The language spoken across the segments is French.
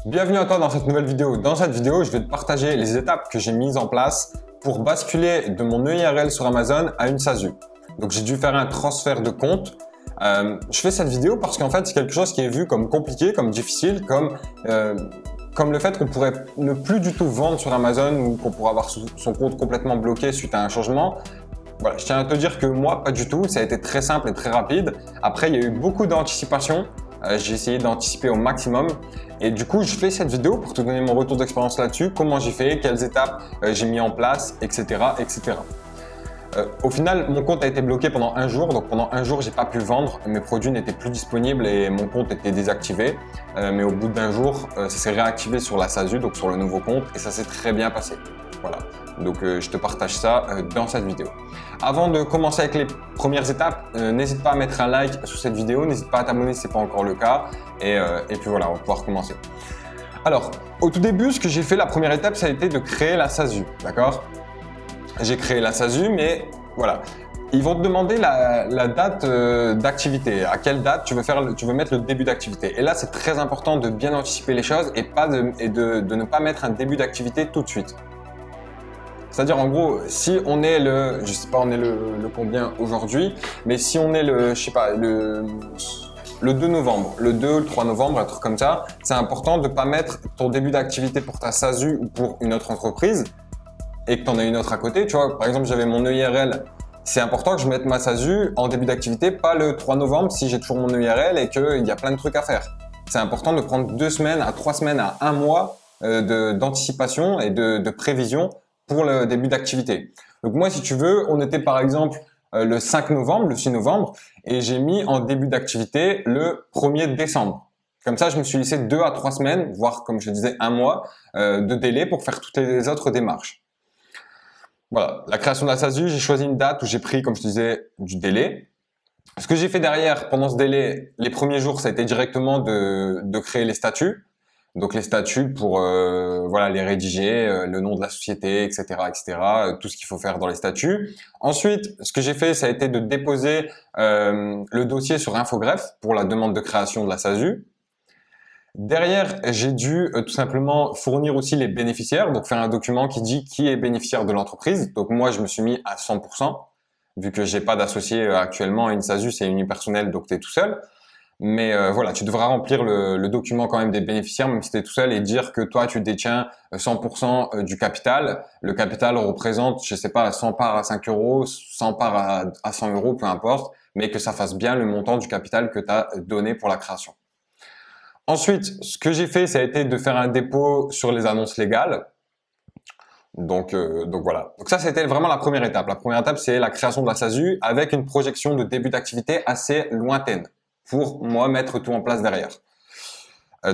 Bienvenue à toi dans cette nouvelle vidéo. Dans cette vidéo, je vais te partager les étapes que j'ai mises en place pour basculer de mon EIRL sur Amazon à une SASU. Donc j'ai dû faire un transfert de compte. Je fais cette vidéo parce qu'en fait c'est quelque chose qui est vu comme compliqué, comme difficile, comme le fait qu'on pourrait ne plus du tout vendre sur Amazon ou qu'on pourrait avoir son compte complètement bloqué suite à un changement. Voilà, je tiens à te dire que moi, pas du tout. Ça a été très simple et très rapide. Après, il y a eu beaucoup d'anticipation. J'ai essayé d'anticiper au maximum. Et du coup, je fais cette vidéo pour te donner mon retour d'expérience là-dessus, comment j'ai fait, quelles étapes j'ai mis en place, etc. etc. Au final, mon compte a été bloqué pendant un jour. Donc pendant un jour, j'ai pas pu vendre. Mes produits n'étaient plus disponibles et mon compte était désactivé. Mais au bout d'un jour, ça s'est réactivé sur la SASU, donc sur le nouveau compte. Et ça s'est très bien passé. Voilà. Donc je te partage ça dans cette vidéo. Avant de commencer avec les premières étapes, n'hésite pas à mettre un like sous cette vidéo, n'hésite pas à t'abonner si ce n'est pas encore le cas. Et puis voilà, on va pouvoir commencer. Alors, au tout début, ce que j'ai fait, la première étape, ça a été de créer la SASU, d'accord? J'ai créé la SASU, mais voilà. Ils vont te demander la date d'activité, à quelle date tu veux mettre le début d'activité. Et là, c'est très important de bien anticiper les choses et de ne pas mettre un début d'activité tout de suite. C'est-à-dire, en gros, si on est je sais pas, on est le combien aujourd'hui, mais si on est je sais pas, le 2 novembre, le 2, le 3 novembre, un truc comme ça, c'est important de pas mettre ton début d'activité pour ta SASU ou pour une autre entreprise et que tu en as une autre à côté. Tu vois, par exemple, j'avais mon EIRL. C'est important que je mette ma SASU en début d'activité, pas le 3 novembre si j'ai toujours mon EIRL et qu'il y a plein de trucs à faire. C'est important de prendre 2 semaines à 3 semaines à 1 mois d'anticipation et de prévision pour le début d'activité. Donc moi, si tu veux, on était par exemple le 5 novembre, le 6 novembre, et j'ai mis en début d'activité le 1er décembre. Comme ça, je me suis laissé 2 à 3 semaines, voire comme je disais 1 mois de délai pour faire toutes les autres démarches. Voilà, la création de la SASU, j'ai choisi une date où j'ai pris, comme je disais, du délai. Ce que j'ai fait derrière, pendant ce délai, les premiers jours, ça a été directement de créer les statuts. Donc les statuts pour voilà, les rédiger, le nom de la société, etc., tout ce qu'il faut faire dans les statuts. Ensuite, ce que j'ai fait, ça a été de déposer le dossier sur Infogreffe pour la demande de création de la SASU. Derrière, j'ai dû tout simplement fournir aussi les bénéficiaires, donc faire un document qui dit qui est bénéficiaire de l'entreprise. Donc moi, je me suis mis à 100%, vu que j'ai pas d'associé actuellement à une SASU, c'est unipersonnel, donc tu es tout seul. Mais voilà, tu devras remplir le document quand même des bénéficiaires, même si tu es tout seul, et dire que toi, tu détiens 100% du capital. Le capital représente, je sais pas, 100 parts à 5 euros, 100 parts à 100 euros, peu importe, mais que ça fasse bien le montant du capital que tu as donné pour la création. Ensuite, ce que j'ai fait, ça a été de faire un dépôt sur les annonces légales. Donc voilà. Donc ça, c'était vraiment la première étape. La première étape, c'est la création de la SASU avec une projection de début d'activité assez lointaine pour moi mettre tout en place derrière.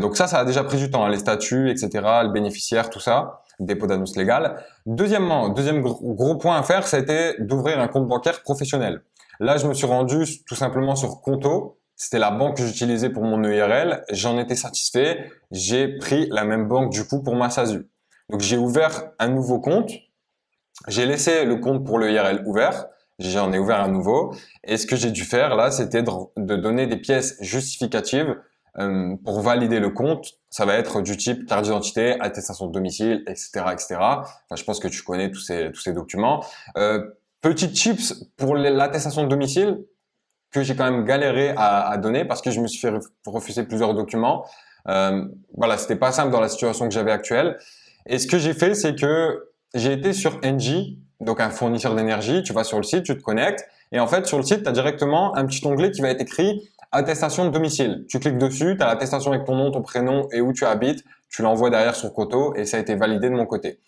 Donc ça a déjà pris du temps, hein, les statuts, etc., le bénéficiaire, tout ça, dépôt d'annonce légale. Deuxième gros point à faire, ça a été d'ouvrir un compte bancaire professionnel. Là, je me suis rendu tout simplement sur Conto. C'était la banque que j'utilisais pour mon EIRL. J'en étais satisfait. J'ai pris la même banque du coup pour ma SASU. Donc j'ai ouvert un nouveau compte. J'ai laissé le compte pour l'EIRL ouvert. J'en ai ouvert un nouveau. Et ce que j'ai dû faire là, c'était de donner des pièces justificatives pour valider le compte. Ça va être du type carte d'identité, attestation de domicile, etc., etc. Enfin, je pense que tu connais tous ces documents. Petits tips pour l'attestation de domicile que j'ai quand même galéré à donner parce que je me suis fait refuser plusieurs documents. Voilà, c'était pas simple dans la situation que j'avais actuelle. Et ce que j'ai fait, c'est que j'ai été sur Engie, donc un fournisseur d'énergie. Tu vas sur le site, tu te connectes. Et en fait, sur le site, tu as directement un petit onglet qui va être écrit attestation de domicile. Tu cliques dessus, tu as l'attestation avec ton nom, ton prénom et où tu habites. Tu l'envoies derrière sur Conto et ça a été validé de mon côté.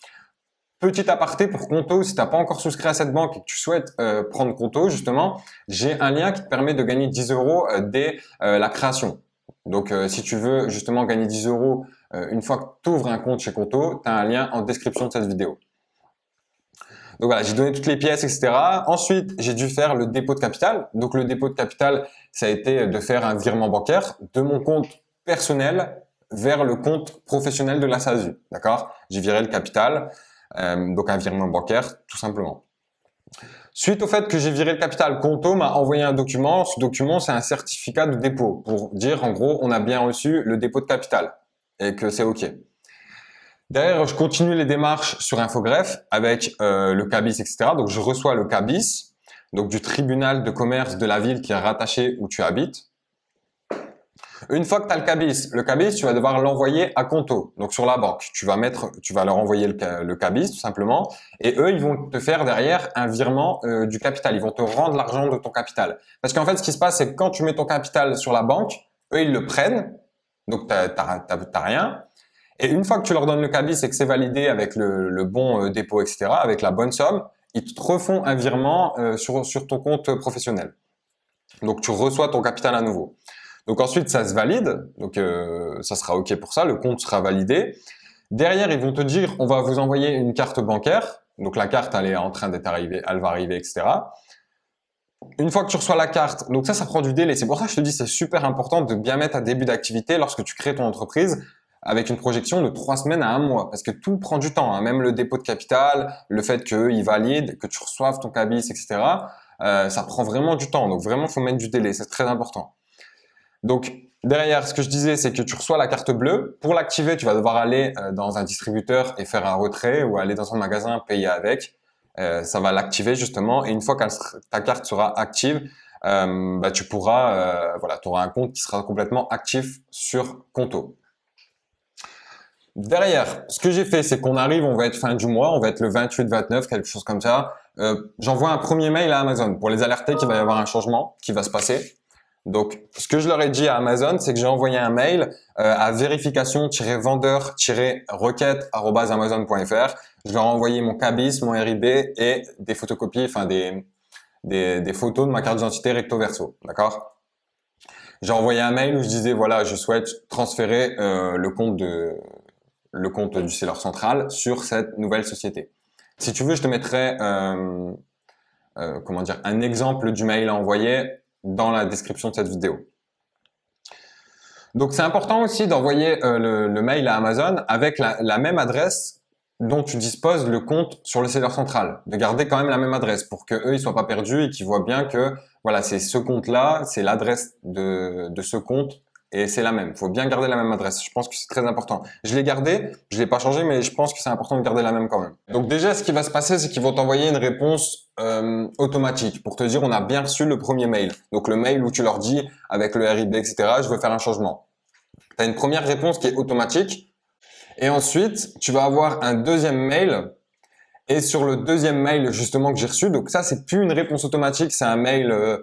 Petit aparté pour Conto, si tu n'as pas encore souscrit à cette banque et que tu souhaites prendre Conto, justement, j'ai un lien qui te permet de gagner 10 euros dès la création. Donc, si tu veux justement gagner 10 euros une fois que tu ouvres un compte chez Conto, tu as un lien en description de cette vidéo. Donc voilà, j'ai donné toutes les pièces, etc. Ensuite, j'ai dû faire le dépôt de capital. Donc le dépôt de capital, ça a été de faire un virement bancaire de mon compte personnel vers le compte professionnel de la SASU. D'accord? J'ai viré le capital, donc un virement bancaire, tout simplement. Suite au fait que j'ai viré le capital, Conto m'a envoyé un document. Ce document, c'est un certificat de dépôt pour dire, en gros, on a bien reçu le dépôt de capital. et que c'est OK. Derrière, je continue les démarches sur Infogreffe avec le CABIS, etc. Donc, je reçois le CABIS, donc du tribunal de commerce de la ville qui est rattaché où tu habites. Une fois que tu as le CABIS, tu vas devoir l'envoyer à Conto, donc sur la banque. Tu vas leur envoyer le CABIS tout simplement, et eux, ils vont te faire derrière un virement du capital. Ils vont te rendre l'argent de ton capital. Parce qu'en fait, ce qui se passe, c'est que quand tu mets ton capital sur la banque, eux, ils le prennent, donc t'as rien. Et une fois que tu leur donnes le CABIS et que c'est validé avec le bon dépôt, etc., avec la bonne somme, ils te refont un virement sur ton compte professionnel. Donc, tu reçois ton capital à nouveau. Donc ensuite, ça se valide, donc ça sera OK pour ça, le compte sera validé. Derrière, ils vont te dire, on va vous envoyer une carte bancaire. Donc la carte, elle est en train d'être arrivée, elle va arriver, etc. Une fois que tu reçois la carte, donc ça prend du délai. C'est pour ça que je te dis, c'est super important de bien mettre un début d'activité lorsque tu crées ton entreprise avec une projection de 3 semaines à 1 mois, parce que tout prend du temps, hein. Même le dépôt de capital, le fait qu'ils valident, que tu reçoives ton CABIS, etc. Ça prend vraiment du temps. Donc vraiment, faut mettre du délai, c'est très important. Donc derrière, ce que je disais, c'est que tu reçois la carte bleue. Pour l'activer, tu vas devoir aller dans un distributeur et faire un retrait ou aller dans un magasin payer avec. Ça va l'activer justement. Et une fois que ta carte sera active, tu pourras, tu auras un compte qui sera complètement actif sur Conto. Derrière, ce que j'ai fait, c'est qu'on arrive, on va être fin du mois, on va être le 28-29, quelque chose comme ça. J'envoie un premier mail à Amazon pour les alerter qu'il va y avoir un changement qui va se passer. Donc, ce que je leur ai dit à Amazon, c'est que j'ai envoyé un mail à vérification-vendeur-requête@amazon.fr. Je leur ai envoyé mon CABIS, mon RIB et des photocopies, enfin des photos de ma carte d'identité recto verso, d'accord? J'ai envoyé un mail où je disais voilà, je souhaite transférer le compte du seller central sur cette nouvelle société. Si tu veux, je te mettrai un exemple du mail à envoyer dans la description de cette vidéo. Donc c'est important aussi d'envoyer le mail à Amazon avec la même adresse dont tu disposes le compte sur le seller central, de garder quand même la même adresse pour que eux ils soient pas perdus et qu'ils voient bien que voilà, c'est ce compte-là, c'est l'adresse de ce compte et c'est la même. Il faut bien garder la même adresse. Je pense que c'est très important. Je l'ai gardé, je l'ai pas changé, mais je pense que c'est important de garder la même quand même. Donc déjà, ce qui va se passer, c'est qu'ils vont t'envoyer une réponse automatique pour te dire on a bien reçu le premier mail. Donc le mail où tu leur dis avec le RIB, etc. Je veux faire un changement. Tu as une première réponse qui est automatique et ensuite tu vas avoir un deuxième mail. Et sur le deuxième mail justement que j'ai reçu, donc ça c'est plus une réponse automatique, c'est un mail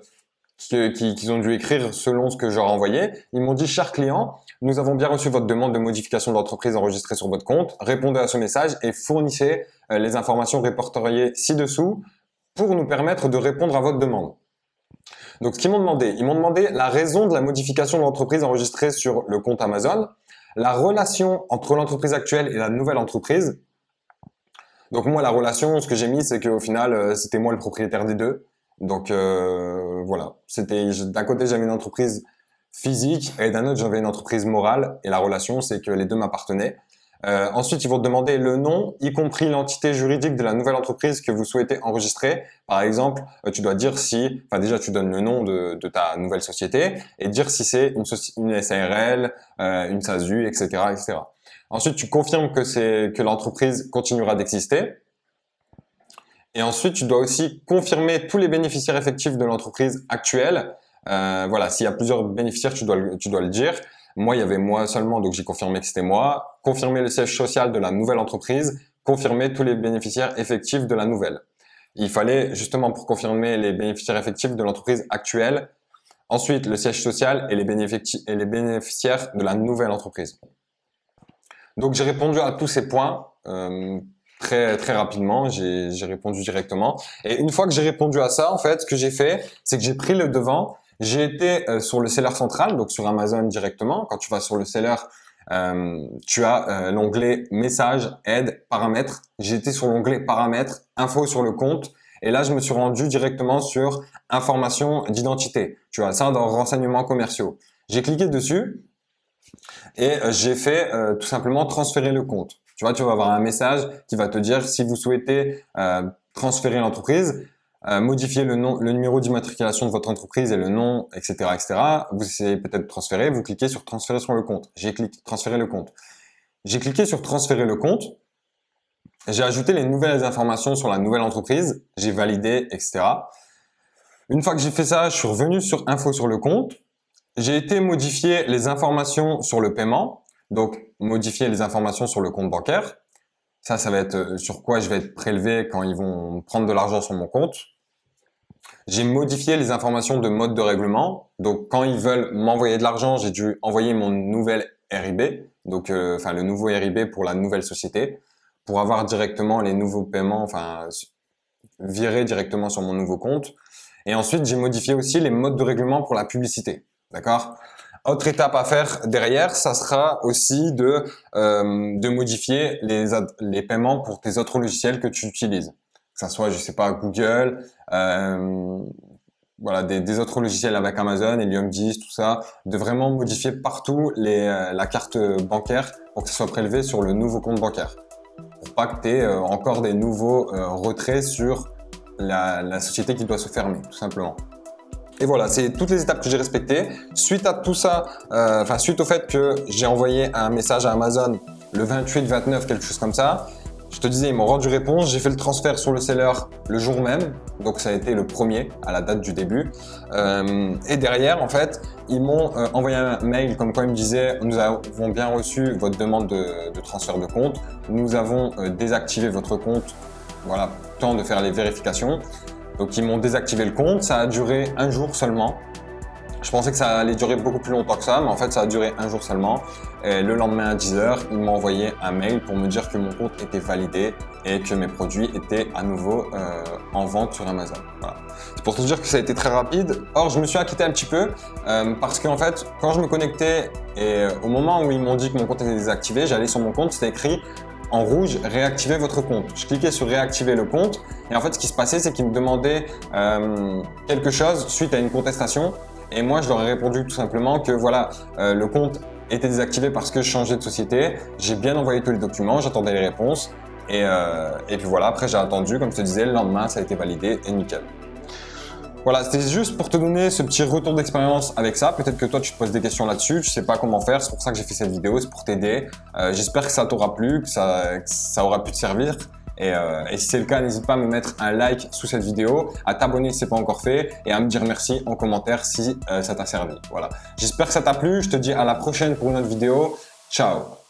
qu'ils ont dû écrire selon ce que je leur ai envoyé. Ils m'ont dit, cher client, nous avons bien reçu votre demande de modification d'entreprise enregistrée sur votre compte. Répondez à ce message et fournissez les informations répertoriées ci-dessous pour nous permettre de répondre à votre demande. Donc, ce qu'ils m'ont demandé, ils m'ont demandé la raison de la modification de l'entreprise enregistrée sur le compte Amazon, la relation entre l'entreprise actuelle et la nouvelle entreprise. Donc, moi, la relation, ce que j'ai mis, c'est qu'au final, c'était moi le propriétaire des deux. Donc voilà, d'un côté j'avais une entreprise physique et d'un autre j'avais une entreprise morale et la relation c'est que les deux m'appartenaient. Ensuite ils vont te demander le nom, y compris l'entité juridique de la nouvelle entreprise que vous souhaitez enregistrer. Par exemple, tu dois dire déjà tu donnes le nom de ta nouvelle société et dire si c'est une SARL, une SASU, etc., etc. Ensuite tu confirmes que l'entreprise continuera d'exister. Et ensuite, tu dois aussi confirmer tous les bénéficiaires effectifs de l'entreprise actuelle. Voilà, s'il y a plusieurs bénéficiaires, tu dois le dire. Moi, il y avait moi seulement, donc j'ai confirmé que c'était moi. Confirmer le siège social de la nouvelle entreprise. Confirmer tous les bénéficiaires effectifs de la nouvelle. Il fallait justement pour confirmer les bénéficiaires effectifs de l'entreprise actuelle. Ensuite, le siège social et les bénéficiaires de la nouvelle entreprise. Donc, j'ai répondu à tous ces points. Très très rapidement, j'ai répondu directement. Et une fois que j'ai répondu à ça, en fait, ce que j'ai fait, c'est que j'ai pris le devant. J'ai été sur le seller central, donc sur Amazon directement. Quand tu vas sur le seller, tu as l'onglet messages, aide, paramètres. J'ai été sur l'onglet paramètres, info sur le compte. Et là, je me suis rendu directement sur information d'identité. Tu as ça dans renseignements commerciaux. J'ai cliqué dessus et j'ai fait tout simplement transférer le compte. Tu vas avoir un message qui va te dire si vous souhaitez transférer l'entreprise, modifier le nom, le numéro d'immatriculation de votre entreprise et le nom, etc., etc. Vous essayez peut-être de transférer, vous cliquez sur transférer sur le compte. J'ai cliqué transférer le compte. J'ai cliqué sur transférer le compte. J'ai ajouté les nouvelles informations sur la nouvelle entreprise. J'ai validé, etc. Une fois que j'ai fait ça, je suis revenu sur info sur le compte. J'ai été modifier les informations sur le paiement. Donc, modifier les informations sur le compte bancaire. Ça va être sur quoi je vais être prélevé quand ils vont prendre de l'argent sur mon compte. J'ai modifié les informations de mode de règlement. Donc, quand ils veulent m'envoyer de l'argent, j'ai dû envoyer mon nouvel RIB. Donc, le nouveau RIB pour la nouvelle société, pour avoir directement les nouveaux paiements, virer directement sur mon nouveau compte. Et ensuite, j'ai modifié aussi les modes de règlement pour la publicité. D'accord? Autre étape à faire derrière, ça sera aussi de modifier les paiements pour tes autres logiciels que tu utilises. Que ça soit, je sais pas, Google, voilà, des autres logiciels avec Amazon, Helium 10, tout ça, de vraiment modifier partout la carte bancaire pour que ça soit prélevé sur le nouveau compte bancaire. Pour pas que tu aies encore des nouveaux retraits sur la société qui doit se fermer, tout simplement. Et voilà, c'est toutes les étapes que j'ai respectées. Suite à tout ça, suite au fait que j'ai envoyé un message à Amazon le 28-29, quelque chose comme ça, je te disais, ils m'ont rendu réponse, j'ai fait le transfert sur le seller le jour même, donc ça a été le premier à la date du début. Et derrière, en fait, ils m'ont envoyé un mail comme quoi ils me disaient, nous avons bien reçu votre demande de transfert de compte, nous avons désactivé votre compte, voilà, temps de faire les vérifications. Donc ils m'ont désactivé le compte, ça a duré un jour seulement. Je pensais que ça allait durer beaucoup plus longtemps que ça, mais en fait ça a duré un jour seulement. Et le lendemain à 10h, ils m'ont envoyé un mail pour me dire que mon compte était validé et que mes produits étaient à nouveau en vente sur Amazon. Voilà. C'est pour te dire que ça a été très rapide. Or, je me suis inquiété un petit peu parce qu'en fait, quand je me connectais et au moment où ils m'ont dit que mon compte était désactivé, j'allais sur mon compte, c'était écrit en rouge, réactivez votre compte. Je cliquais sur réactiver le compte et en fait, ce qui se passait, c'est qu'ils me demandaient quelque chose suite à une contestation. Et moi, je leur ai répondu tout simplement que voilà, le compte était désactivé parce que je changeais de société. J'ai bien envoyé tous les documents, j'attendais les réponses. Et puis voilà, après j'ai attendu, comme je te disais, le lendemain, ça a été validé et nickel. Voilà, c'était juste pour te donner ce petit retour d'expérience avec ça. Peut-être que toi, tu te poses des questions là-dessus, tu sais pas comment faire. C'est pour ça que j'ai fait cette vidéo, c'est pour t'aider. J'espère que ça t'aura plu, que ça aura pu te servir. Et si c'est le cas, n'hésite pas à me mettre un like sous cette vidéo, à t'abonner si ce n'est pas encore fait et à me dire merci en commentaire si ça t'a servi. Voilà. J'espère que ça t'a plu. Je te dis à la prochaine pour une autre vidéo. Ciao!